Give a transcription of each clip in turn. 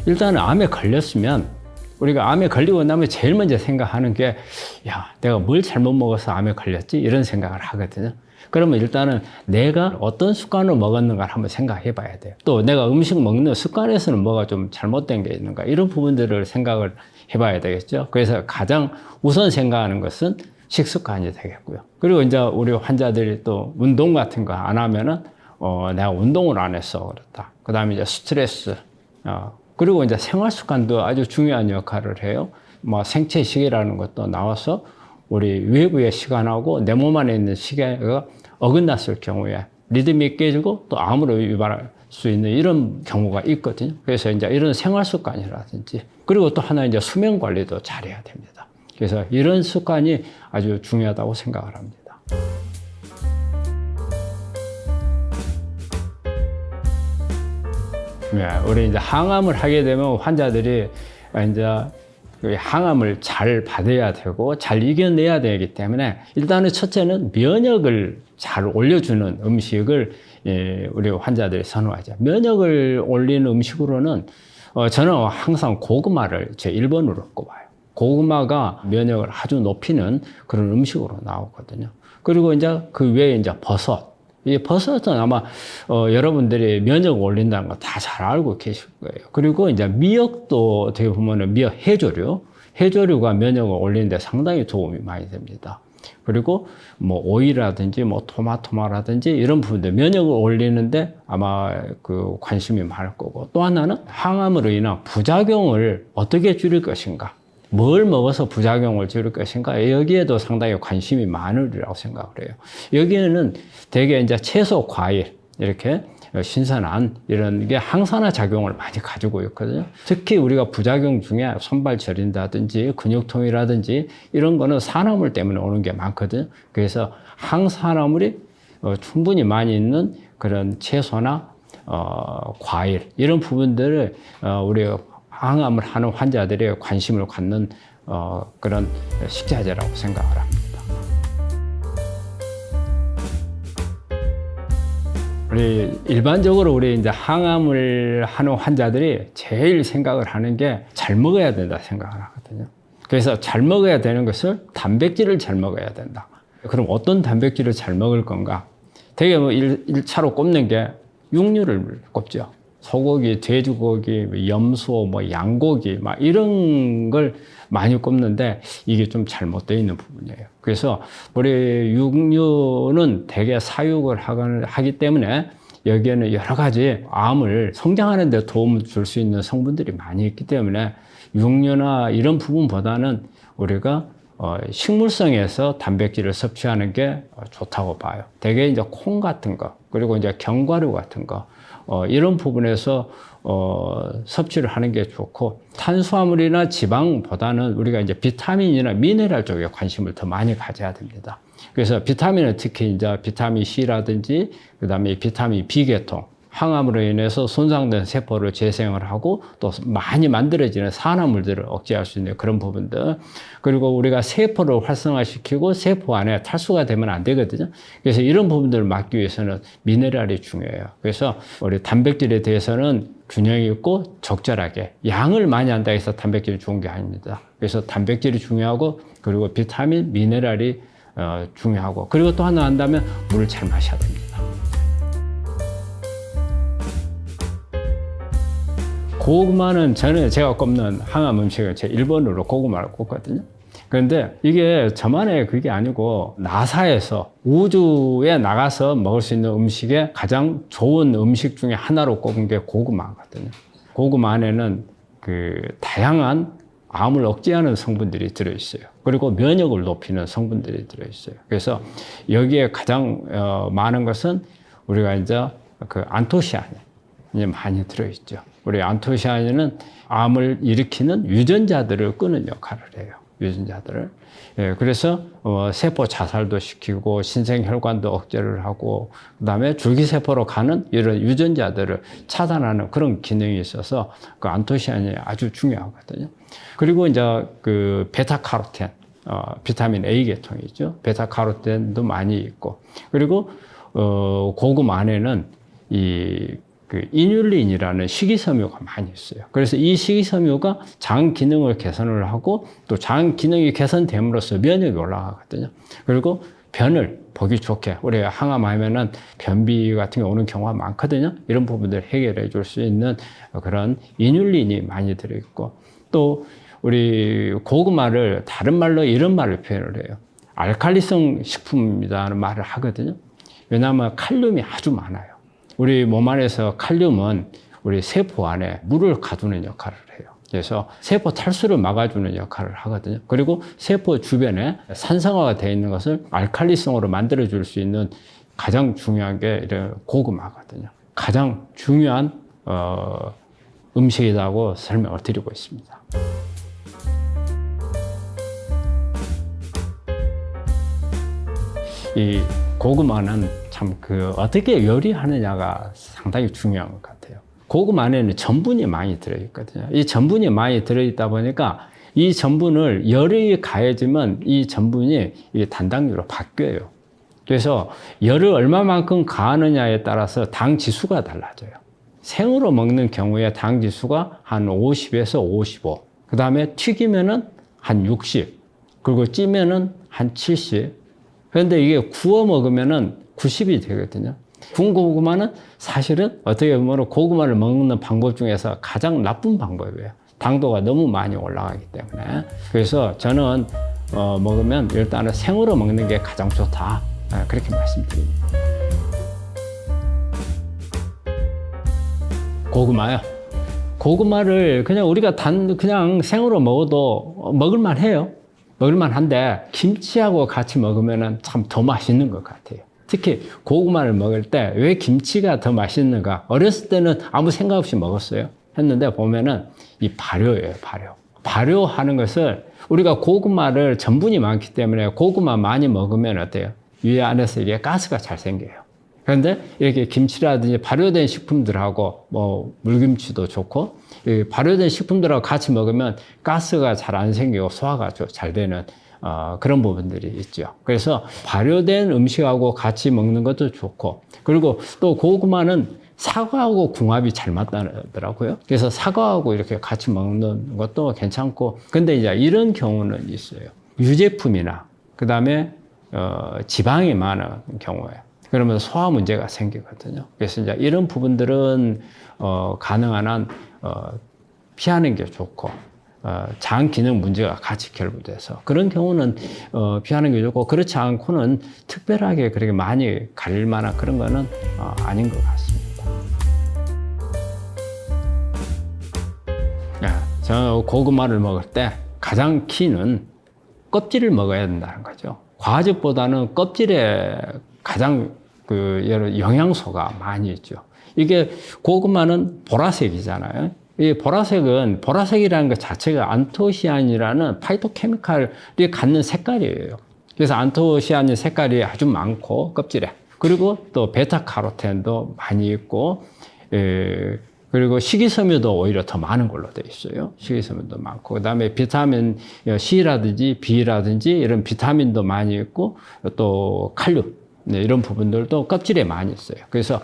일단은 암에 걸렸으면 우리가 암에 걸리고 나면 제일 먼저 생각하는 게 야, 내가 뭘 잘못 먹어서 암에 걸렸지? 이런 생각을 하거든요. 그러면 일단은 내가 어떤 습관을 먹었는가를 한번 생각해 봐야 돼요. 또 내가 음식 먹는 습관에서는 뭐가 좀 잘못된 게 있는가 이런 부분들을 생각을 해 봐야 되겠죠. 그래서 가장 우선 생각하는 것은 식습관이 되겠고요. 그리고 이제 우리 환자들이 또 운동 같은 거 안 하면은 내가 운동을 안 해서 그렇다. 그 다음에 이제 스트레스, 그리고 이제 생활 습관도 아주 중요한 역할을 해요. 뭐 생체시계라는 것도 나와서 우리 외부의 시간하고 내 몸 안에 있는 시계가 어긋났을 경우에 리듬이 깨지고 또 암으로 유발할 수 있는 이런 경우가 있거든요. 그래서 이제 이런 생활 습관이라든지 그리고 또 하나 이제 수면 관리도 잘해야 됩니다. 그래서 이런 습관이 아주 중요하다고 생각을 합니다. 네, 우리 이제 항암을 하게 되면 환자들이 이제 항암을 잘 받아야 되고 잘 이겨내야 되기 때문에 일단은 첫째는 면역을 잘 올려주는 음식을 우리 환자들이 선호하죠. 면역을 올리는 음식으로는 저는 항상 고구마를 제 1번으로 꼽아요. 고구마가 면역을 아주 높이는 그런 음식으로 나오거든요. 그리고 이제 그 외에 이제 버섯. 이 버섯은 아마 여러분들이 면역을 올린다는 거 다 잘 알고 계실 거예요. 그리고 이제 미역도 어떻게 보면은 미역 해조류가 면역을 올리는데 상당히 도움이 많이 됩니다. 그리고 뭐 오이라든지 뭐 토마토마라든지 이런 부분들 면역을 올리는데 아마 그 관심이 많을 거고, 또 하나는 항암으로 인한 부작용을 어떻게 줄일 것인가, 뭘 먹어서 부작용을 줄일 것인가, 여기에도 상당히 관심이 많으리라고 생각을 해요. 여기에는 대개 이제 채소, 과일, 이렇게 신선한 이런 게 항산화 작용을 많이 가지고 있거든요. 특히 우리가 부작용 중에 손발 저린다든지 근육통이라든지 이런 거는 산화물 때문에 오는 게 많거든요. 그래서 항산화물이 충분히 많이 있는 그런 채소나 과일, 이런 부분들을 우리가 항암을 하는 환자들의 관심을 갖는 그런 식자재라고 생각을 합니다. 일반적으로 우리 이제 항암을 하는 환자들이 제일 생각을 하는 게 잘 먹어야 된다 생각을 하거든요. 그래서 잘 먹어야 되는 것을 단백질을 잘 먹어야 된다. 그럼 어떤 단백질을 잘 먹을 건가? 되게 뭐 1차로 꼽는 게 육류를 꼽죠. 소고기, 돼지고기, 염소, 뭐 양고기, 막 이런 걸 많이 꼽는데 이게 좀 잘못되어 있는 부분이에요. 그래서 우리 육류는 대개 사육을 하기 때문에 여기에는 여러 가지 암을 성장하는 데 도움을 줄 수 있는 성분들이 많이 있기 때문에 육류나 이런 부분보다는 우리가 식물성에서 단백질을 섭취하는 게 좋다고 봐요. 대개 이제 콩 같은 거, 그리고 이제 견과류 같은 거, 이런 부분에서 섭취를 하는 게 좋고, 탄수화물이나 지방보다는 우리가 이제 비타민이나 미네랄 쪽에 관심을 더 많이 가져야 됩니다. 그래서 비타민은 특히 이제 비타민 C라든지 그다음에 비타민 B계통, 항암으로 인해서 손상된 세포를 재생을 하고 또 많이 만들어지는 산화물들을 억제할 수 있는 그런 부분들, 그리고 우리가 세포를 활성화시키고 세포 안에 탈수가 되면 안 되거든요. 그래서 이런 부분들을 막기 위해서는 미네랄이 중요해요. 그래서 우리 단백질에 대해서는 균형 있고 적절하게, 양을 많이 한다 해서 단백질이 좋은 게 아닙니다. 그래서 단백질이 중요하고, 그리고 비타민, 미네랄이 중요하고, 그리고 또 하나 한다면 물을 잘 마셔야 됩니다. 고구마는 저는 제가 꼽는 항암 음식은 제 1번으로 고구마를 꼽거든요. 그런데 이게 저만의 그게 아니고 나사에서 우주에 나가서 먹을 수 있는 음식에 가장 좋은 음식 중에 하나로 꼽은 게 고구마거든요. 고구마 안에는 그 다양한 암을 억제하는 성분들이 들어있어요. 그리고 면역을 높이는 성분들이 들어있어요. 그래서 여기에 가장 많은 것은 우리가 이제 그 안토시아닌이 많이 들어있죠. 우리 안토시아닌은 암을 일으키는 유전자들을 끄는 역할을 해요. 유전자들을. 예, 그래서 세포 자살도 시키고 신생혈관도 억제를 하고, 그다음에 줄기세포로 가는 이런 유전자들을 차단하는 그런 기능이 있어서 그 안토시아닌이 아주 중요하거든요. 그리고 이제 그 베타카로텐, 비타민 A 계통이죠. 베타카로틴도 많이 있고, 그리고 고구마 안에는 그 이뉼린이라는 식이섬유가 많이 있어요. 그래서 이 식이섬유가 장 기능을 개선을 하고 또 장 기능이 개선됨으로써 면역이 올라가거든요. 그리고 변을 보기 좋게, 우리가 항암하면은 변비 같은 게 오는 경우가 많거든요. 이런 부분들 해결해 줄 수 있는 그런 이뉼린이 많이 들어있고, 또 우리 고구마를 다른 말로 이런 말을 표현을 해요. 알칼리성 식품이라는 말을 하거든요. 왜냐하면 칼륨이 아주 많아요. 우리 몸 안에서 칼륨은 우리 세포 안에 물을 가두는 역할을 해요. 그래서 세포 탈수를 막아주는 역할을 하거든요. 그리고 세포 주변에 산성화가 되어 있는 것을 알칼리성으로 만들어줄 수 있는 가장 중요한 게 이런 고구마거든요. 가장 중요한 음식이라고 설명을 드리고 있습니다. 이 고구마는 참 어떻게 요리하느냐가 상당히 중요한 것 같아요. 고구마 안에는 전분이 많이 들어있거든요. 이 전분이 많이 들어있다 보니까 이 전분을 열이 가해지면 이 전분이 단당류로 바뀌어요. 그래서 열을 얼마만큼 가하느냐에 따라서 당 지수가 달라져요. 생으로 먹는 경우에 당 지수가 한 50에서 55. 그 다음에 튀기면은 한 60. 그리고 찌면은 한 70. 그런데 이게 구워 먹으면은 90이 되거든요. 구운 고구마는 사실은 어떻게 보면 고구마를 먹는 방법 중에서 가장 나쁜 방법이에요. 당도가 너무 많이 올라가기 때문에. 그래서 저는 먹으면 일단은 생으로 먹는 게 가장 좋다. 그렇게 말씀드립니다. 고구마요. 고구마를 그냥 우리가 그냥 생으로 먹어도 먹을만 해요. 먹을만 한데 김치하고 같이 먹으면 참 더 맛있는 것 같아요. 특히 고구마를 먹을 때 왜 김치가 더 맛있는가? 어렸을 때는 아무 생각 없이 먹었어요. 했는데 보면은 이 발효예요, 발효. 발효하는 것을 우리가 고구마를 전분이 많기 때문에 고구마 많이 먹으면 어때요? 위 안에서 이게 가스가 잘 생겨요. 그런데 이렇게 김치라든지 발효된 식품들하고 뭐 물김치도 좋고 발효된 식품들하고 같이 먹으면 가스가 잘 안 생기고 소화가 잘 되는 그런 부분들이 있죠. 그래서 발효된 음식하고 같이 먹는 것도 좋고, 그리고 또 고구마는 사과하고 궁합이 잘 맞더라고요. 그래서 사과하고 이렇게 같이 먹는 것도 괜찮고, 근데 이제 이런 경우는 있어요. 유제품이나 그 다음에 지방이 많은 경우에 그러면 소화 문제가 생기거든요. 그래서 이제 이런 부분들은 가능한 한 피하는 게 좋고, 장 기능 문제가 같이 결부돼서 그런 경우는 피하는 게 좋고, 그렇지 않고는 특별하게 그렇게 많이 가릴 만한 그런 거는 아닌 것 같습니다. 저는 고구마를 먹을 때 가장 키는 껍질을 먹어야 된다는 거죠. 과즙보다는 껍질에 가장 영양소가 많이 있죠. 이게 고구마는 보라색이잖아요. 이 보라색이라는 것 자체가 안토시아닌이라는 파이토케미칼이 갖는 색깔이에요. 그래서 안토시아닌 색깔이 아주 많고 껍질에, 그리고 또 베타카로틴도 많이 있고, 그리고 식이섬유도 오히려 더 많은 걸로 되어 있어요. 식이섬유도 많고, 그 다음에 비타민 C라든지 B라든지 이런 비타민도 많이 있고, 또 칼륨, 이런 부분들도 껍질에 많이 있어요. 그래서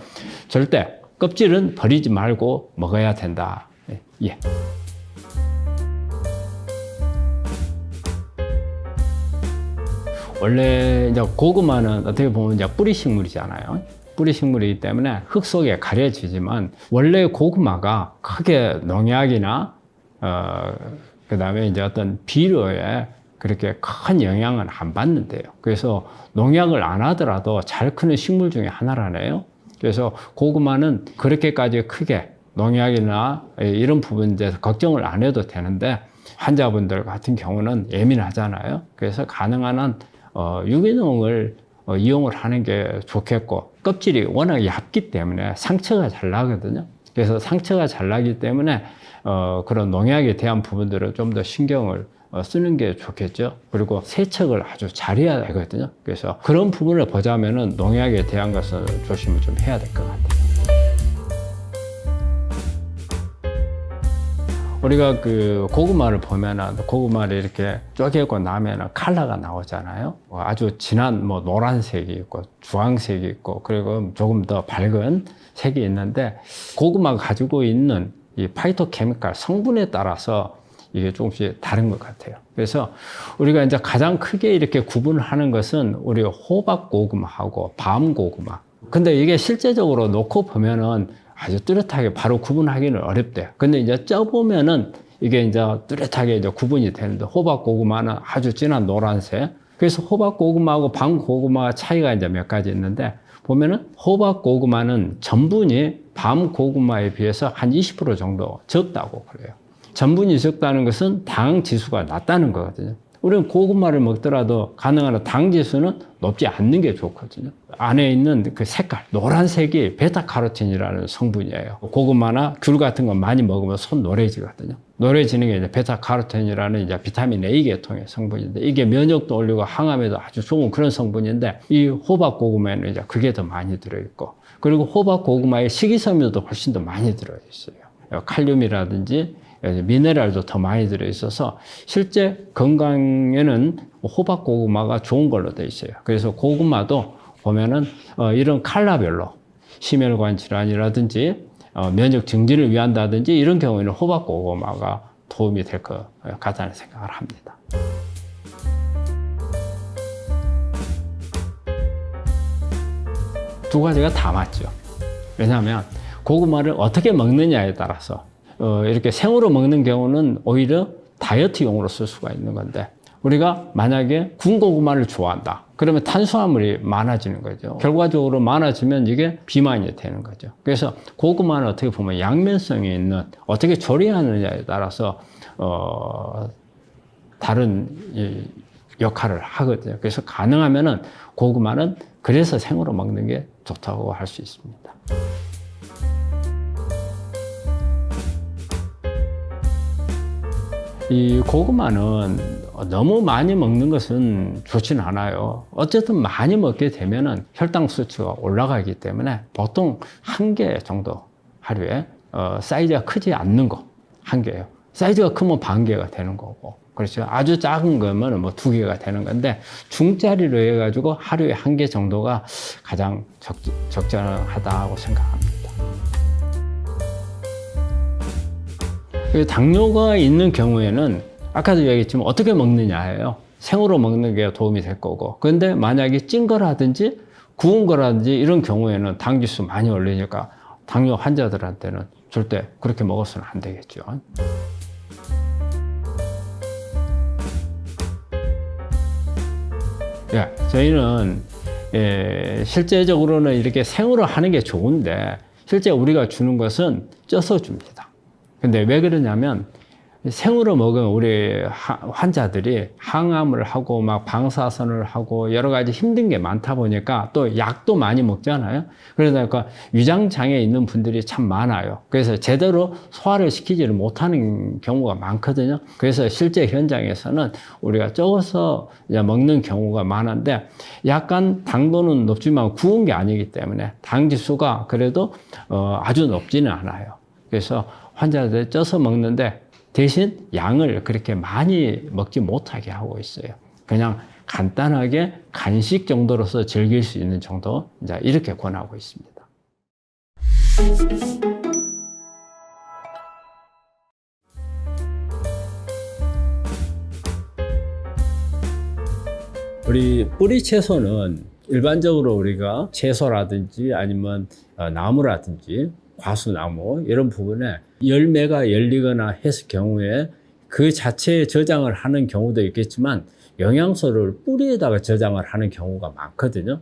절대 껍질은 버리지 말고 먹어야 된다. 예. 원래 이제 고구마는 어떻게 보면 이제 뿌리 식물이잖아요. 뿌리 식물이기 때문에 흙 속에 가려지지만, 원래 고구마가 크게 농약이나 그다음에 이제 어떤 비료에 그렇게 큰 영향은 안 받는데요. 그래서 농약을 안 하더라도 잘 크는 식물 중에 하나라네요. 그래서 고구마는 그렇게까지 크게 농약이나 이런 부분에 대해서 걱정을 안 해도 되는데, 환자분들 같은 경우는 예민하잖아요. 그래서 가능한 한 유기농을 이용을 하는 게 좋겠고, 껍질이 워낙 얇기 때문에 상처가 잘 나거든요. 그래서 상처가 잘 나기 때문에 그런 농약에 대한 부분들은 좀 더 신경을 쓰는 게 좋겠죠. 그리고 세척을 아주 잘해야 되거든요. 그래서 그런 부분을 보자면은 농약에 대한 것은 조심을 좀 해야 될 것 같아요. 우리가 그 고구마를 보면은 고구마를 이렇게 쪼개고 나면은 컬러가 나오잖아요. 아주 진한 뭐 노란색이 있고 주황색이 있고 그리고 조금 더 밝은 색이 있는데 고구마가 가지고 있는 이 파이토케미칼 성분에 따라서 이게 조금씩 다른 것 같아요. 그래서 우리가 이제 가장 크게 이렇게 구분하는 것은 우리 호박 고구마하고 밤 고구마. 근데 이게 실제적으로 놓고 보면은 아주 뚜렷하게 바로 구분하기는 어렵대요. 근데 이제 쪄보면은 이게 이제 뚜렷하게 이제 구분이 되는데 호박 고구마는 아주 진한 노란색. 그래서 호박 고구마하고 밤 고구마 차이가 이제 몇 가지 있는데 보면은 호박 고구마는 전분이 밤 고구마에 비해서 한 20% 정도 적다고 그래요. 전분이 적다는 것은 당 지수가 낮다는 거거든요. 우리는 고구마를 먹더라도 가능한 당 지수는 높지 않는 게 좋거든요. 안에 있는 그 색깔, 노란색이 베타카로틴이라는 성분이에요. 고구마나 귤 같은 거 많이 먹으면 손 노래지거든요. 노래지는 게 이제 베타카로틴이라는 이제 비타민 A 계통의 성분인데 이게 면역도 올리고 항암에도 아주 좋은 그런 성분인데 이 호박 고구마에는 이제 그게 더 많이 들어있고 그리고 호박 고구마에 식이섬유도 훨씬 더 많이 들어있어요. 칼륨이라든지 미네랄도 더 많이 들어있어서 실제 건강에는 호박 고구마가 좋은 걸로 되어 있어요. 그래서 고구마도 보면은 이런 컬러별로 심혈관 질환이라든지 면역 증진을 위한다든지 이런 경우에는 호박 고구마가 도움이 될 것 같다는 생각을 합니다. 두 가지가 다 맞죠. 왜냐하면 고구마를 어떻게 먹느냐에 따라서 이렇게 생으로 먹는 경우는 오히려 다이어트용으로 쓸 수가 있는 건데 우리가 만약에 구운 고구마를 좋아한다. 그러면 탄수화물이 많아지는 거죠. 결과적으로 많아지면 이게 비만이 되는 거죠. 그래서 고구마는 어떻게 보면 양면성이 있는 어떻게 조리하느냐에 따라서 다른 역할을 하거든요. 그래서 가능하면은 고구마는 그래서 생으로 먹는 게 좋다고 할 수 있습니다. 이 고구마는 너무 많이 먹는 것은 좋지는 않아요. 어쨌든 많이 먹게 되면은 혈당 수치가 올라가기 때문에 보통 한 개 정도 하루에 사이즈가 크지 않는 거 한 개예요. 사이즈가 크면 반 개가 되는 거고 그렇죠. 아주 작은 거면 뭐 두 개가 되는 건데 중짜리로 해가지고 하루에 한 개 정도가 가장 적절하다고 생각합니다. 당뇨가 있는 경우에는 아까도 얘기했지만 어떻게 먹느냐예요. 생으로 먹는 게 도움이 될 거고 그런데 만약에 찐 거라든지 구운 거라든지 이런 경우에는 당지수 많이 올리니까 당뇨 환자들한테는 절대 그렇게 먹어서는 안 되겠죠. 저희는 실제적으로는 이렇게 생으로 하는 게 좋은데 실제 우리가 주는 것은 쪄서 줍니다. 근데 왜 그러냐면 생으로 먹으면 우리 환자들이 항암을 하고 막 방사선을 하고 여러 가지 힘든 게 많다 보니까 또 약도 많이 먹잖아요. 그러다 위장장애 있는 분들이 참 많아요. 그래서 제대로 소화를 시키지를 못하는 경우가 많거든요. 그래서 실제 현장에서는 우리가 쪄서 먹는 경우가 많은데 약간 당도는 높지만 구운 게 아니기 때문에 당 지수가 그래도 아주 높지는 않아요. 그래서 환자들 쪄서 먹는데 대신 양을 그렇게 많이 먹지 못하게 하고 있어요. 그냥 간단하게 간식 정도로서 즐길 수 있는 정도 이제 이렇게 권하고 있습니다. 우리 뿌리 채소는 일반적으로 우리가 채소라든지 아니면 나무라든지 과수나무 이런 부분에 열매가 열리거나 했을 경우에 그 자체에 저장을 하는 경우도 있겠지만 영양소를 뿌리에다가 저장을 하는 경우가 많거든요.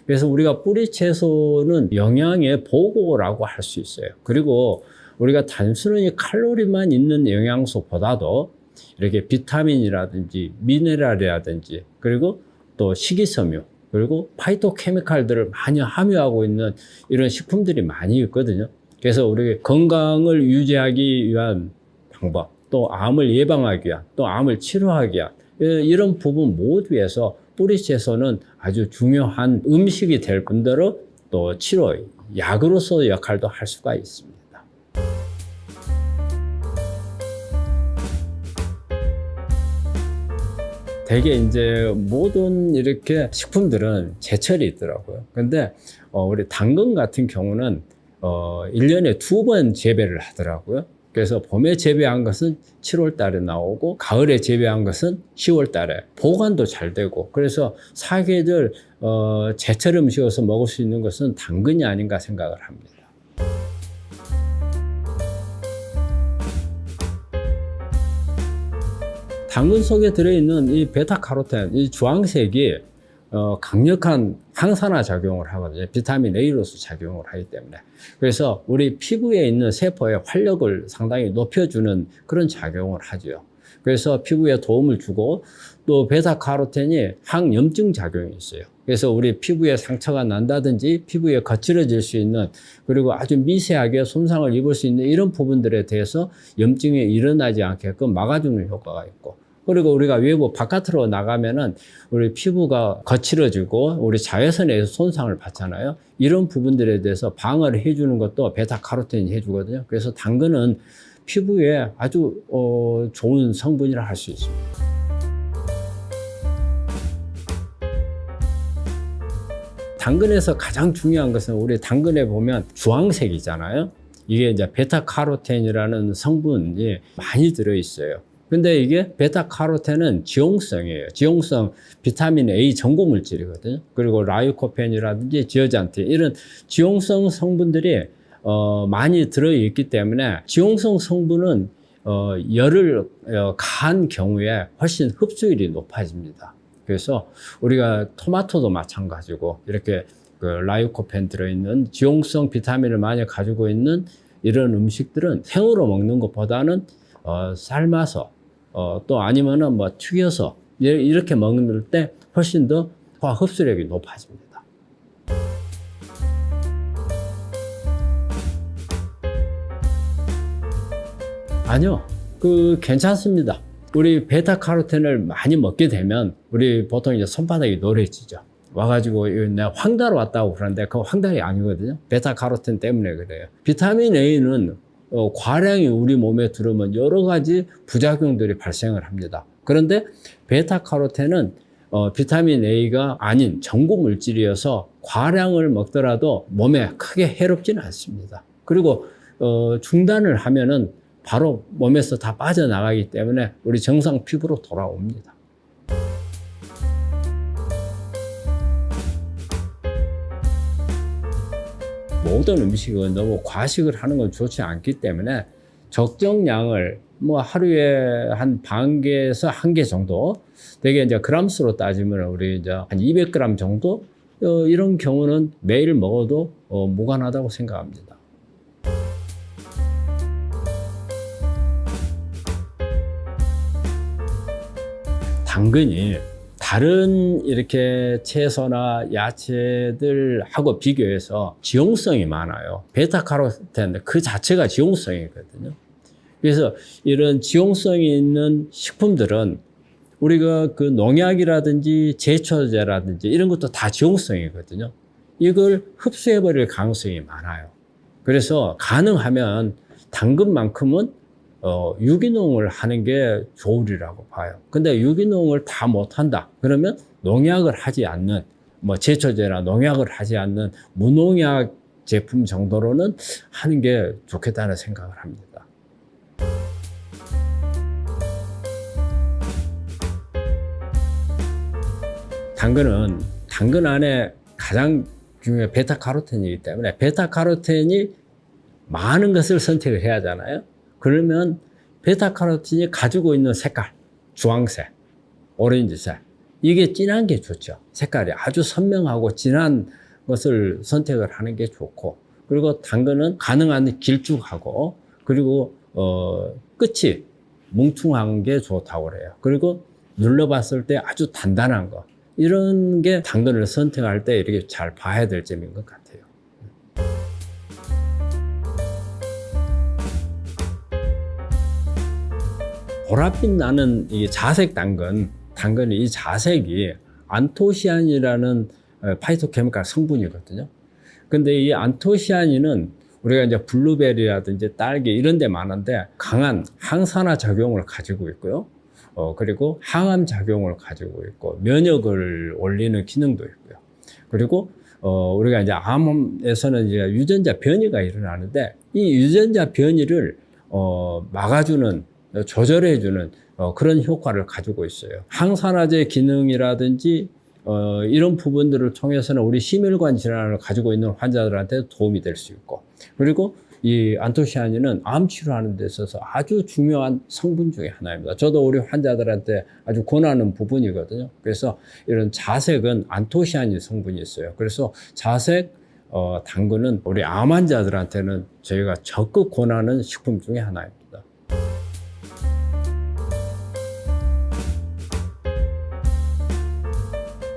그래서 우리가 뿌리 채소는 영양의 보고라고 할 수 있어요. 그리고 우리가 단순히 칼로리만 있는 영양소보다도 이렇게 비타민이라든지 미네랄이라든지 그리고 또 식이섬유 그리고 파이토케미칼들을 많이 함유하고 있는 이런 식품들이 많이 있거든요. 그래서 우리 건강을 유지하기 위한 방법, 또 암을 예방하기 위한, 또 암을 치료하기 위한 이런 부분 모두에서 뿌리채소는 아주 중요한 음식이 될 뿐더러 또 치료, 약으로서 역할도 할 수가 있습니다. 되게 이제 모든 이렇게 식품들은 제철이 있더라고요. 근데 우리 당근 같은 경우는 1년에 2번 재배를 하더라고요. 그래서 봄에 재배한 것은 7월 달에 나오고 가을에 재배한 것은 10월 달에 보관도 잘 되고, 그래서 사계절 제철 음식으로서 먹을 수 있는 것은 당근이 아닌가 생각을 합니다. 당근 속에 들어있는 이 베타카로텐, 이 주황색이 강력한 항산화 작용을 하거든요. 비타민 A로서 작용을 하기 때문에. 그래서 우리 피부에 있는 세포의 활력을 상당히 높여주는 그런 작용을 하죠. 그래서 피부에 도움을 주고, 또 베타카로텐이 항염증 작용이 있어요. 그래서 우리 피부에 상처가 난다든지 피부에 거칠어질 수 있는, 그리고 아주 미세하게 손상을 입을 수 있는 이런 부분들에 대해서 염증이 일어나지 않게끔 막아주는 효과가 있고, 그리고 우리가 외부 바깥으로 나가면은 우리 피부가 거칠어지고 우리 자외선에 손상을 받잖아요. 이런 부분들에 대해서 방어를 해주는 것도 베타카로텐이 해주거든요. 그래서 당근은 피부에 아주 좋은 성분이라 할 수 있습니다. 당근에서 가장 중요한 것은, 우리 당근에 보면 주황색이잖아요. 이게 이제 베타카로텐이라는 성분이 많이 들어있어요. 근데 이게 베타카로텐은 지용성이에요. 지용성 비타민 A 전고 물질이거든요. 그리고 라이코펜이라든지 지어잔틴, 이런 지용성 성분들이 많이 들어있기 때문에, 지용성 성분은 열을 가한 경우에 훨씬 흡수율이 높아집니다. 그래서 우리가 토마토도 마찬가지고, 이렇게 그 라이코펜 들어있는 지용성 비타민을 많이 가지고 있는 이런 음식들은 생으로 먹는 것보다는 삶아서 또 아니면은 뭐 튀겨서 이렇게 먹을 때 훨씬 더 소화 흡수력이 높아집니다. 아니요, 괜찮습니다. 우리 베타카로텐을 많이 먹게 되면 우리 보통 이제 손바닥이 노래지죠. 와가지고 내가 황달 왔다고 그러는데 그거 황달이 아니거든요. 베타카로텐 때문에 그래요. 비타민 A는 과량이 우리 몸에 들어오면 여러 가지 부작용들이 발생을 합니다. 그런데 베타카로텐은 비타민 A가 아닌 전고 물질이어서 과량을 먹더라도 몸에 크게 해롭지는 않습니다. 그리고 중단을 하면은 바로 몸에서 다 빠져나가기 때문에 우리 정상 피부로 돌아옵니다. 모든 음식은 너무 과식을 하는 건 좋지 않기 때문에 적정량을 뭐 하루에 한 반 개에서 1개 정도, 되게 이제 그람수로 따지면 우리 이제 한 200g 정도, 이런 경우는 매일 먹어도 무관하다고 생각합니다. 당근이 다른 이렇게 채소나 야채들하고 비교해서 지용성이 많아요. 베타카로텐 그 자체가 지용성이거든요. 그래서 이런 지용성이 있는 식품들은 우리가 그 농약이라든지 제초제라든지 이런 것도 다 지용성이거든요. 이걸 흡수해버릴 가능성이 많아요. 그래서 가능하면 당근만큼은 유기농을 하는 게 좋으리라고 봐요. 근데 유기농을 다 못한다 그러면 농약을 하지 않는, 뭐 제초제나 농약을 하지 않는 무농약 제품 정도로는 하는 게 좋겠다는 생각을 합니다. 당근 안에 가장 중요한 베타카로텐이기 때문에, 베타카로텐이 많은 것을 선택을 해야 하잖아요. 그러면 베타카로틴이 가지고 있는 색깔, 주황색, 오렌지색, 이게 진한 게 좋죠. 색깔이 아주 선명하고 진한 것을 선택을 하는 게 좋고, 그리고 당근은 가능한 길쭉하고, 그리고 끝이 뭉퉁한 게 좋다고 그래요. 그리고 눌러봤을 때 아주 단단한 거, 이런 게 당근을 선택할 때 이렇게 잘 봐야 될 점인 것 같아요. 보랏빛 나는 이 자색 당근이 이 자색이 안토시아닌이라는 파이토케미칼 성분이거든요. 근데 이 안토시아닌은 우리가 이제 블루베리라든지 딸기 이런 데 많은데 강한 항산화 작용을 가지고 있고요. 그리고 항암 작용을 가지고 있고 면역을 올리는 기능도 있고요. 그리고 우리가 이제 암에서는 이제 유전자 변이가 일어나는데 이 유전자 변이를 막아주는, 조절해주는 그런 효과를 가지고 있어요. 항산화제 기능이라든지 이런 부분들을 통해서는 우리 심혈관 질환을 가지고 있는 환자들한테 도움이 될 수 있고, 그리고 이 안토시아닌은 암 치료하는 데 있어서 아주 중요한 성분 중에 하나입니다. 저도 우리 환자들한테 아주 권하는 부분이거든요. 그래서 이런 자색은 안토시아닌 성분이 있어요. 그래서 자색, 당근은 우리 암 환자들한테는 저희가 적극 권하는 식품 중에 하나입니다.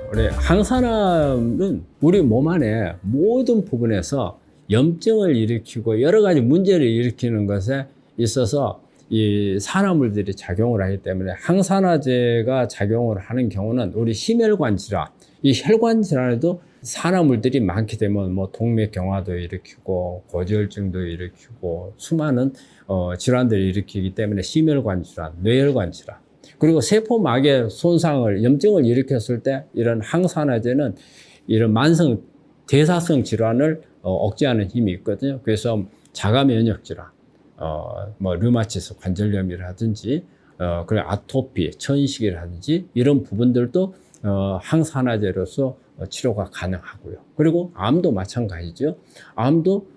우리 항산화는 우리 몸 안에 모든 부분에서 염증을 일으키고 여러 가지 문제를 일으키는 것에 있어서 이 산화물들이 작용을 하기 때문에 항산화제가 작용을 하는 경우는 우리 심혈관 질환, 이 혈관 질환에도 산화물들이 많게 되면 뭐 동맥경화도 일으키고 고지혈증도 일으키고 수많은 질환들을 일으키기 때문에 심혈관 질환, 뇌혈관 질환, 그리고 세포막의 손상을, 염증을 일으켰을 때 이런 항산화제는 이런 만성 대사성 질환을 억제하는 힘이 있거든요. 그래서 자가 면역 질환, 뭐 류마티스 관절염이라든지, 그리고 아토피, 천식이라든지 이런 부분들도 항산화제로서 치료가 가능하고요. 그리고 암도 마찬가지죠. 암도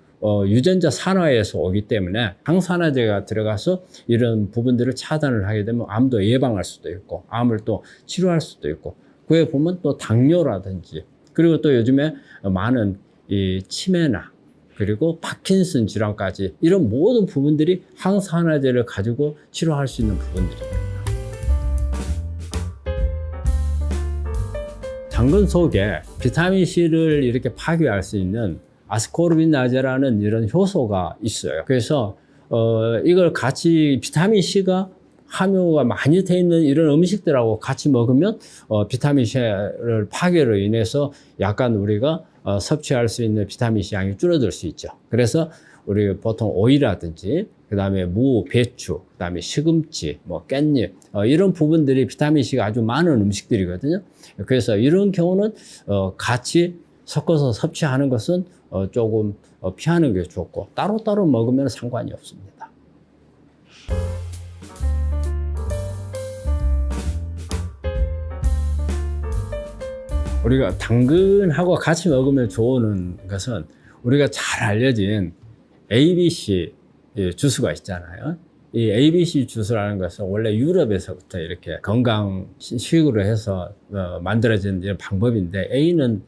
유전자 산화에서 오기 때문에 항산화제가 들어가서 이런 부분들을 차단을 하게 되면 암도 예방할 수도 있고, 암을 또 치료할 수도 있고, 그에 보면 또 당뇨라든지, 그리고 또 요즘에 많은 이 치매나 그리고 파킨슨 질환까지 이런 모든 부분들이 항산화제를 가지고 치료할 수 있는 부분들입니다. 당근 속에 비타민C를 이렇게 파괴할 수 있는 아스코르빈나제라는 이런 효소가 있어요. 그래서 이걸 같이 비타민C가 함유가 많이 돼 있는 이런 음식들하고 같이 먹으면 비타민C를 파괴로 인해서 약간 우리가 섭취할 수 있는 비타민C 양이 줄어들 수 있죠. 그래서 우리 보통 오이라든지 그다음에 무, 배추, 그다음에 시금치, 뭐 깻잎 이런 부분들이 비타민C가 아주 많은 음식들이거든요. 그래서 이런 경우는 같이 섞어서 섭취하는 것은 조금 피하는 게 좋고, 따로따로 먹으면 상관이 없습니다. 우리가 당근하고 같이 먹으면 좋은 것은 우리가 잘 알려진 ABC 주스가 있잖아요. 이 ABC 주스라는 것은 원래 유럽에서부터 이렇게 건강식으로 해서 만들어진 이런 방법인데, A는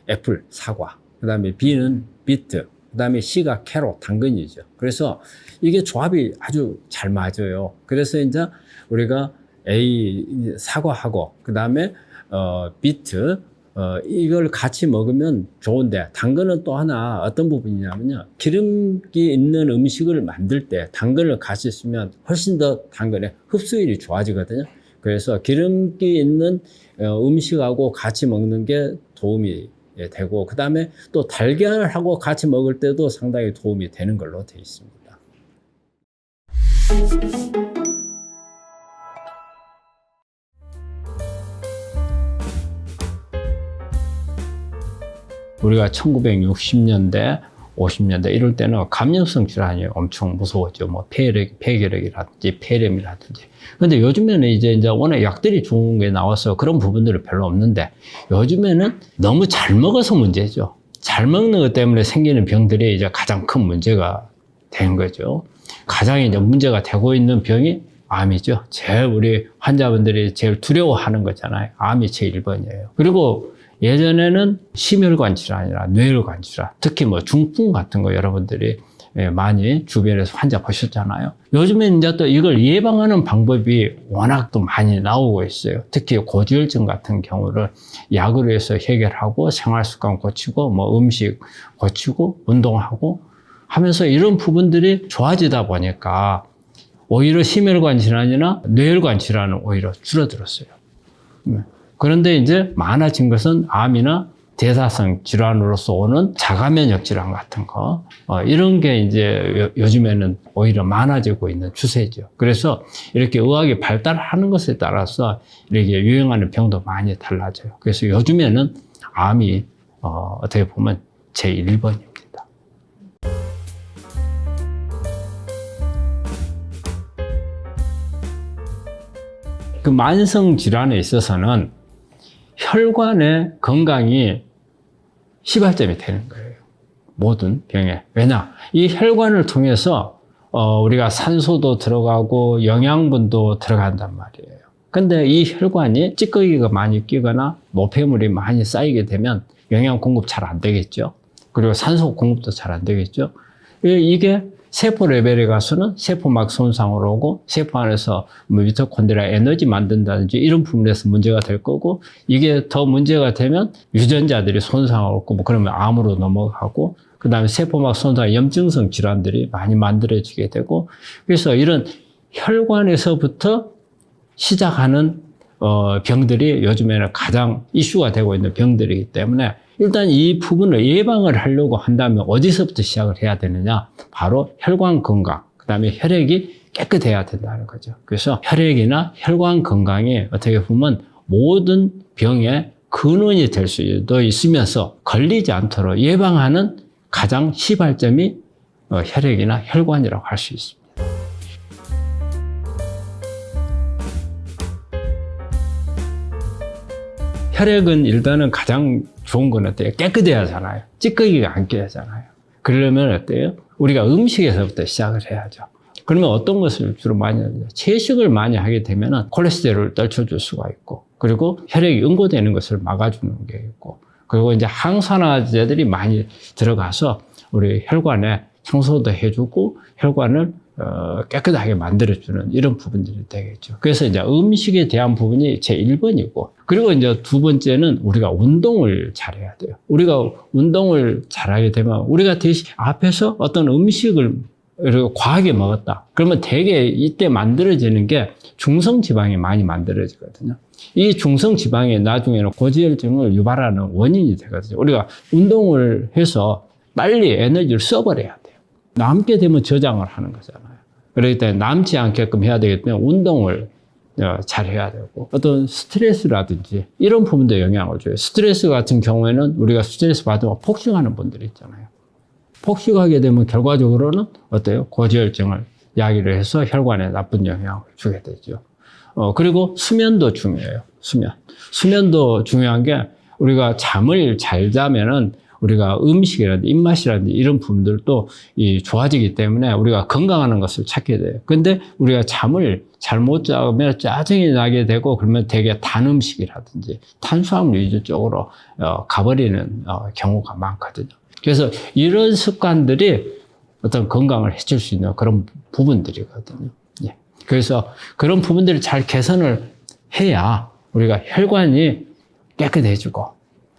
애플, 사과, 그 다음에 B는 비트, 그 다음에 C가 캐롯, 당근이죠. 그래서 이게 조합이 아주 잘 맞아요. 그래서 이제 우리가 A, 사과하고, 그 다음에 비트, 이걸 같이 먹으면 좋은데, 당근은 또 하나 어떤 부분이냐면요, 기름기 있는 음식을 만들 때 당근을 같이 쓰면 훨씬 더 당근의 흡수율이 좋아지거든요. 그래서 기름기 있는 음식하고 같이 먹는 게 도움이 되고, 그 다음에 또 달걀하고 같이 먹을 때도 상당히 도움이 되는 걸로 되어 있습니다. 우리가 1960년대, 50년대 이럴 때는 감염성 질환이 엄청 무서웠죠. 뭐 폐결핵이라든지 폐렴이라든지. 근데 요즘에는 이제 워낙 약들이 좋은 게 나와서 그런 부분들이 별로 없는데, 요즘에는 너무 잘 먹어서 문제죠. 잘 먹는 것 때문에 생기는 병들이 이제 가장 큰 문제가 된 거죠. 가장 이제 문제가 되고 있는 병이 암이죠. 제일 우리 환자분들이 제일 두려워하는 거잖아요. 암이 제일 1번이에요. 그리고 예전에는 심혈관 질환이나 뇌혈관 질환, 특히 뭐 중풍 같은 거 여러분들이 많이 주변에서 환자 보셨잖아요. 요즘엔 이제 또 이걸 예방하는 방법이 워낙 또 많이 나오고 있어요. 특히 고지혈증 같은 경우를 약으로 해서 해결하고, 생활습관 고치고, 뭐 음식 고치고, 운동하고 하면서 이런 부분들이 좋아지다 보니까 오히려 심혈관 질환이나 뇌혈관 질환은 오히려 줄어들었어요. 그런데 이제 많아진 것은 암이나 대사성 질환으로서 오는 자가면역 질환 같은 거, 이런 게 이제 요즘에는 오히려 많아지고 있는 추세죠. 그래서 이렇게 의학이 발달하는 것에 따라서 이렇게 유행하는 병도 많이 달라져요. 그래서 요즘에는 암이 어떻게 보면 제1번입니다. 그 만성 질환에 있어서는 혈관의 건강이 시발점이 되는 거예요. 모든 병에. 왜냐? 이 혈관을 통해서 우리가 산소도 들어가고 영양분도 들어간단 말이에요. 근데 이 혈관이 찌꺼기가 많이 끼거나 노폐물이 많이 쌓이게 되면 영양 공급 잘 안 되겠죠. 그리고 산소 공급도 잘 안 되겠죠. 이게 세포 레벨에 가서는 세포막 손상을 오고 세포 안에서 미토콘드리아 에너지 만든다든지 이런 부분에서 문제가 될 거고, 이게 더 문제가 되면 유전자들이 손상을 얻고 그러면 암으로 넘어가고, 그 다음에 세포막 손상 염증성 질환들이 많이 만들어지게 되고, 그래서 이런 혈관에서부터 시작하는 병들이 요즘에는 가장 이슈가 되고 있는 병들이기 때문에, 일단 이 부분을 예방을 하려고 한다면 어디서부터 시작을 해야 되느냐? 바로 혈관 건강, 그 다음에 혈액이 깨끗해야 된다는 거죠. 그래서 혈액이나 혈관 건강이 어떻게 보면 모든 병의 근원이 될 수도 있으면서 걸리지 않도록 예방하는 가장 시발점이 혈액이나 혈관이라고 할 수 있습니다. 혈액은 일단은 가장 좋은 건 어때요? 깨끗해야 하잖아요. 찌꺼기가 안 껴야 하잖아요. 그러려면 어때요? 우리가 음식에서부터 시작을 해야죠. 그러면 어떤 것을 주로 많이 하냐? 채식을 많이 하게 되면 콜레스테롤을 떨쳐줄 수가 있고, 그리고 혈액이 응고되는 것을 막아주는 게 있고, 그리고 이제 항산화제들이 많이 들어가서 우리 혈관에 청소도 해주고 혈관을 깨끗하게 만들어주는 이런 부분들이 되겠죠. 그래서 이제 음식에 대한 부분이 제1번이고, 그리고 이제 두 번째는 우리가 운동을 잘해야 돼요. 우리가 운동을 잘하게 되면 우리가 대신 앞에서 어떤 음식을 과하게 먹었다. 그러면 대개 이때 만들어지는 게 중성지방이 많이 만들어지거든요. 이 중성지방이 나중에는 고지혈증을 유발하는 원인이 되거든요. 우리가 운동을 해서 빨리 에너지를 써버려야 돼요. 남게 되면 저장을 하는 거잖아요. 그렇기 때문에 남지 않게끔 해야 되기 때문에 운동을 잘 해야 되고, 어떤 스트레스라든지 이런 부분도 영향을 줘요. 스트레스 같은 경우에는 우리가 스트레스 받으면 폭식하는 분들이 있잖아요. 폭식하게 되면 결과적으로는 어때요? 고지혈증을 야기를 해서 혈관에 나쁜 영향을 주게 되죠. 그리고 수면도 중요해요. 수면도 중요한 게, 우리가 잠을 잘 자면은 우리가 음식이라든지 입맛이라든지 이런 부분들도 좋아지기 때문에 우리가 건강하는 것을 찾게 돼요. 근데 우리가 잠을 잘못 자면 짜증이 나게 되고, 그러면 되게 단 음식이라든지 탄수화물 위주 쪽으로 가버리는 경우가 많거든요. 그래서 이런 습관들이 어떤 건강을 해칠 수 있는 그런 부분들이거든요. 예. 그래서 그런 부분들을 잘 개선을 해야 우리가 혈관이 깨끗해지고,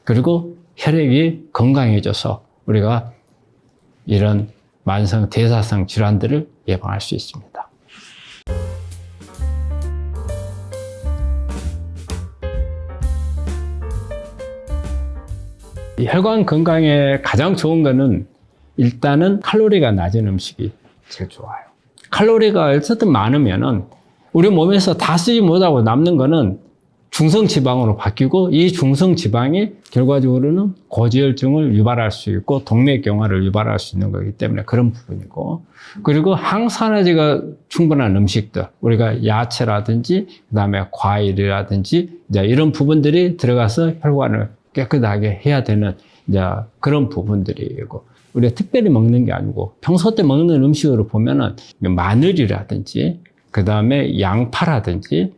그리고 혈액이 건강해져서 우리가 이런 만성 대사성 질환들을 예방할 수 있습니다. 이 혈관 건강에 가장 좋은 거는 일단은 칼로리가 낮은 음식이 제일 좋아요. 칼로리가 어쨌든 많으면은 우리 몸에서 다 쓰지 못하고 남는 거는 중성지방으로 바뀌고, 이 중성지방이 결과적으로는 고지혈증을 유발할 수 있고 동맥경화를 유발할 수 있는 거기 때문에 그런 부분이고, 그리고 항산화제가 충분한 음식들, 우리가 야채라든지 그다음에 과일이라든지 이제 이런 부분들이 들어가서 혈관을 깨끗하게 해야 되는 이제 그런 부분들이고, 우리가 특별히 먹는 게 아니고 평소 때 먹는 음식으로 보면은 마늘이라든지 그 다음에 양파라든지,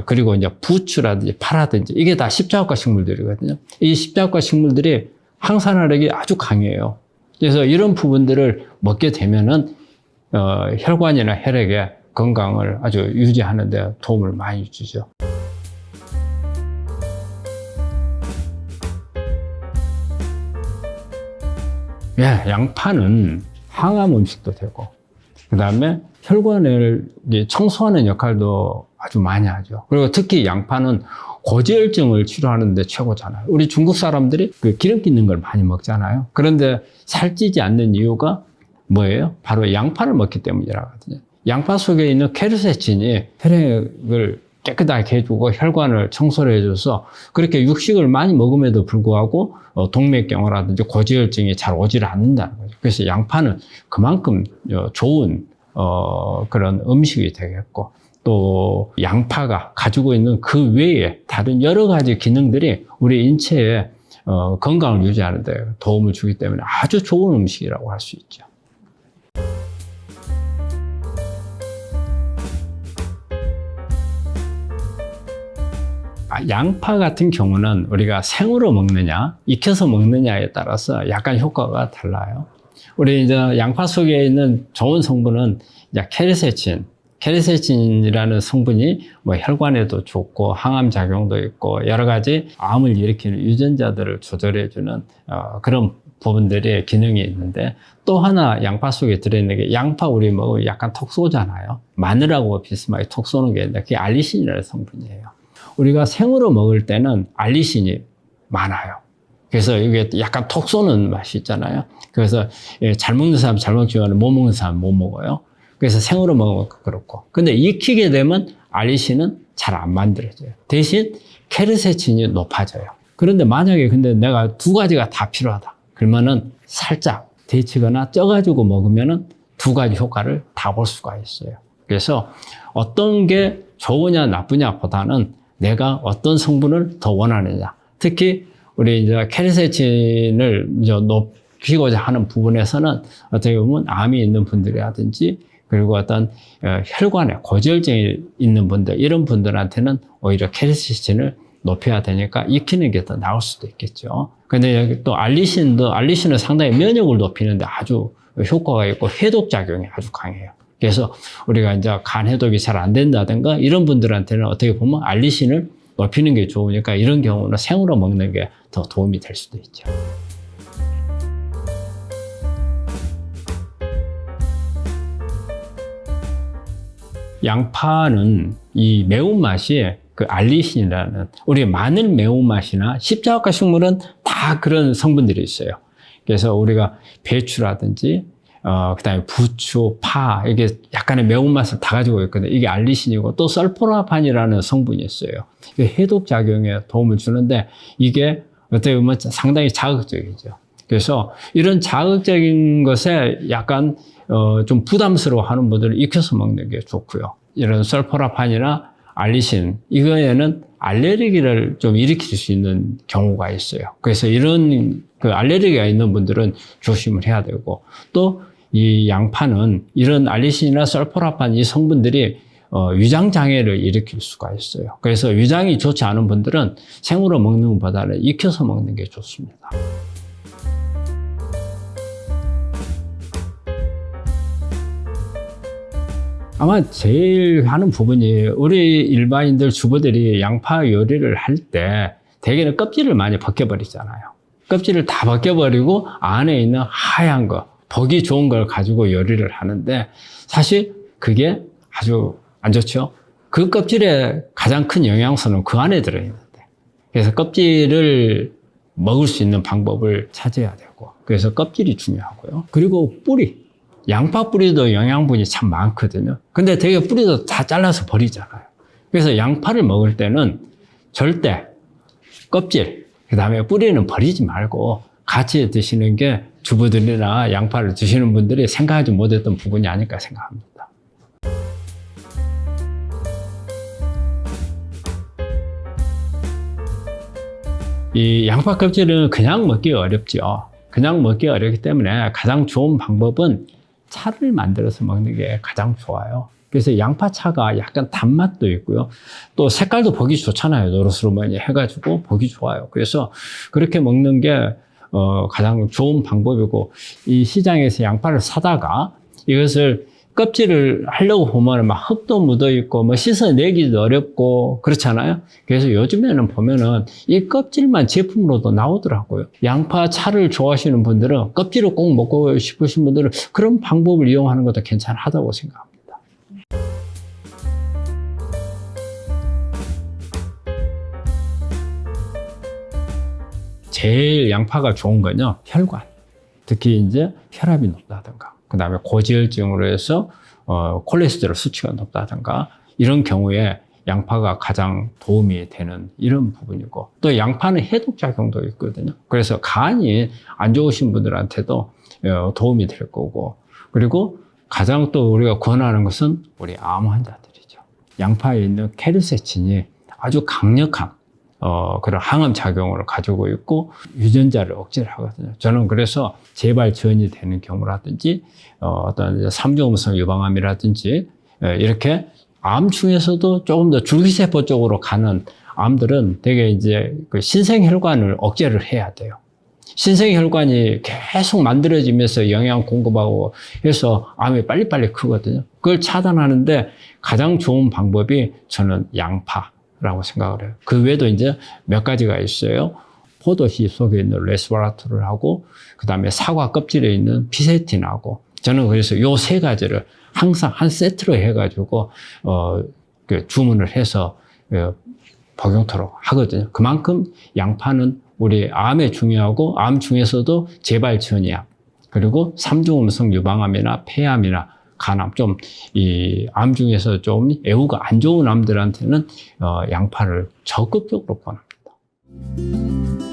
그리고 이제 부추라든지 파라든지, 이게 다 십자합과 식물들이거든요. 이 십자합과 식물들이 항산화력이 아주 강해요. 그래서 이런 부분들을 먹게 되면은, 혈관이나 혈액의 건강을 아주 유지하는 데 도움을 많이 주죠. 예, 양파는 항암 음식도 되고, 그 다음에 혈관을 청소하는 역할도 아주 많이 하죠. 그리고 특히 양파는 고지혈증을 치료하는데 최고잖아요. 우리 중국 사람들이 그 기름기 있는 걸 많이 먹잖아요. 그런데 살찌지 않는 이유가 뭐예요? 바로 양파를 먹기 때문이라거든요. 양파 속에 있는 케르세틴이 혈액을 깨끗하게 해주고 혈관을 청소를 해줘서 그렇게 육식을 많이 먹음에도 불구하고 동맥경화라든지 고지혈증이 잘 오질 않는다는 거죠. 그래서 양파는 그만큼 좋은 그런 음식이 되겠고, 또 양파가 가지고 있는 그 외에 다른 여러 가지 기능들이 우리 인체에 건강을 유지하는 데 도움을 주기 때문에 아주 좋은 음식이라고 할 수 있죠. 양파 같은 경우는 우리가 생으로 먹느냐, 익혀서 먹느냐에 따라서 약간 효과가 달라요. 우리 이제 양파 속에 있는 좋은 성분은 이제 케르세틴이라는 성분이 뭐 혈관에도 좋고 항암 작용도 있고 여러 가지 암을 일으키는 유전자들을 조절해주는 그런 부분들의 기능이 있는데, 또 하나 양파 속에 들어있는 게, 양파 우리 먹으면 약간 톡 쏘잖아요. 마늘하고 비슷하게 톡 쏘는 게 있는데 그게 알리신이라는 성분이에요. 우리가 생으로 먹을 때는 알리신이 많아요. 그래서 이게 약간 톡 쏘는 맛이 있잖아요. 그래서 잘 먹는 사람 잘 먹지만 못 먹는 사람 못 먹어요. 그래서 생으로 먹으면 그렇고. 근데 익히게 되면 알리신은 잘 안 만들어져요. 대신 케르세틴이 높아져요. 그런데 만약에 근데 내가 두 가지가 다 필요하다. 그러면은 살짝 데치거나 쪄가지고 먹으면은 두 가지 효과를 다 볼 수가 있어요. 그래서 어떤 게 좋으냐 나쁘냐 보다는 내가 어떤 성분을 더 원하느냐. 특히 우리 이제 케르세틴을 이제 높이고자 하는 부분에서는 어떻게 보면 암이 있는 분들이라든지, 그리고 어떤 혈관에 고지혈증이 있는 분들, 이런 분들한테는 오히려 케르세틴을 높여야 되니까 익히는 게 더 나을 수도 있겠죠. 근데 또 알리신은 상당히 면역을 높이는데 아주 효과가 있고 해독 작용이 아주 강해요. 그래서 우리가 이제 간 해독이 잘 안 된다든가 이런 분들한테는 어떻게 보면 알리신을 높이는 게 좋으니까 이런 경우는 생으로 먹는 게 더 도움이 될 수도 있죠. 양파는 이 매운맛이 그 알리신이라는, 우리 마늘 매운맛이나 십자가 식물은 다 그런 성분들이 있어요. 그래서 우리가 배추라든지 그다음에 부추, 파, 이게 약간의 매운맛을 다 가지고 있거든요. 이게 알리신이고, 또 설포라판이라는 성분이 있어요. 이게 해독 작용에 도움을 주는데 이게 어떻게 보면 상당히 자극적이죠. 그래서 이런 자극적인 것에 약간 좀 부담스러워하는 분들은 익혀서 먹는 게 좋고요. 이런 설포라판이나 알리신, 이거에는 알레르기를 좀 일으킬 수 있는 경우가 있어요. 그래서 이런 그 알레르기가 있는 분들은 조심을 해야 되고, 또 이 양파는 이런 알리신이나 설포라판 이 성분들이 위장 장애를 일으킬 수가 있어요. 그래서 위장이 좋지 않은 분들은 생으로 먹는 것보다는 익혀서 먹는 게 좋습니다. 아마 제일 하는 부분이, 우리 일반인들 주부들이 양파 요리를 할 때 대개는 껍질을 많이 벗겨버리잖아요. 껍질을 다 벗겨버리고 안에 있는 하얀 거, 보기 좋은 걸 가지고 요리를 하는데 사실 그게 아주 안 좋죠. 그 껍질의 가장 큰 영양소는 그 안에 들어있는데, 그래서 껍질을 먹을 수 있는 방법을 찾아야 되고, 그래서 껍질이 중요하고요. 그리고 뿌리, 양파 뿌리도 영양분이 참 많거든요. 근데 되게 뿌리도 다 잘라서 버리잖아요. 그래서 양파를 먹을 때는 절대 껍질, 그 다음에 뿌리는 버리지 말고 같이 드시는 게 주부들이나 양파를 드시는 분들이 생각하지 못했던 부분이 아닐까 생각합니다. 이 양파 껍질은 그냥 먹기가 어렵죠. 그냥 먹기가 어렵기 때문에 가장 좋은 방법은 차를 만들어서 먹는 게 가장 좋아요. 그래서 양파차가 약간 단맛도 있고요. 또 색깔도 보기 좋잖아요. 노릇스름하니 해가지고 보기 좋아요. 그래서 그렇게 먹는 게 가장 좋은 방법이고, 이 시장에서 양파를 사다가 이것을 껍질을 하려고 보면 막 흙도 묻어 있고 뭐 씻어내기도 어렵고 그렇잖아요. 그래서 요즘에는 보면은 이 껍질만 제품으로도 나오더라고요. 양파 차를 좋아하시는 분들은, 껍질을 꼭 먹고 싶으신 분들은 그런 방법을 이용하는 것도 괜찮하다고 생각합니다. 제일 양파가 좋은 건요, 혈관. 특히 이제 혈압이 높다든가, 그 다음에 고지혈증으로 해서 콜레스테롤 수치가 높다든가, 이런 경우에 양파가 가장 도움이 되는 이런 부분이고, 또 양파는 해독작용도 있거든요. 그래서 간이 안 좋으신 분들한테도 도움이 될 거고, 그리고 가장 또 우리가 권하는 것은 우리 암 환자들이죠. 양파에 있는 케르세친이 아주 강력한 그런 항암 작용을 가지고 있고 유전자를 억제를 하거든요. 저는 그래서 재발전이 되는 경우라든지 어떤 3중음성 유방암이라든지 이렇게 암 중에서도 조금 더 줄기세포 쪽으로 가는 암들은 되게 이제 그 신생혈관을 억제를 해야 돼요. 신생혈관이 계속 만들어지면서 영양 공급하고 해서 암이 빨리빨리 크거든요. 그걸 차단하는데 가장 좋은 방법이 저는 양파라고 생각을 해요. 그 외에도 이제 몇 가지가 있어요. 포도씨 속에 있는 레스베라트롤하고 그 다음에 사과 껍질에 있는 피세틴하고, 저는 그래서 요 세 가지를 항상 한 세트로 해가지고 주문을 해서 복용토록 하거든요. 그만큼 양파는 우리 암에 중요하고, 암 중에서도 재발전이암, 그리고 3중음성 유방암이나 폐암이나 간암, 좀 이 암 중에서 좀 애우가 안 좋은 암들한테는 양파를 적극적으로 권합니다.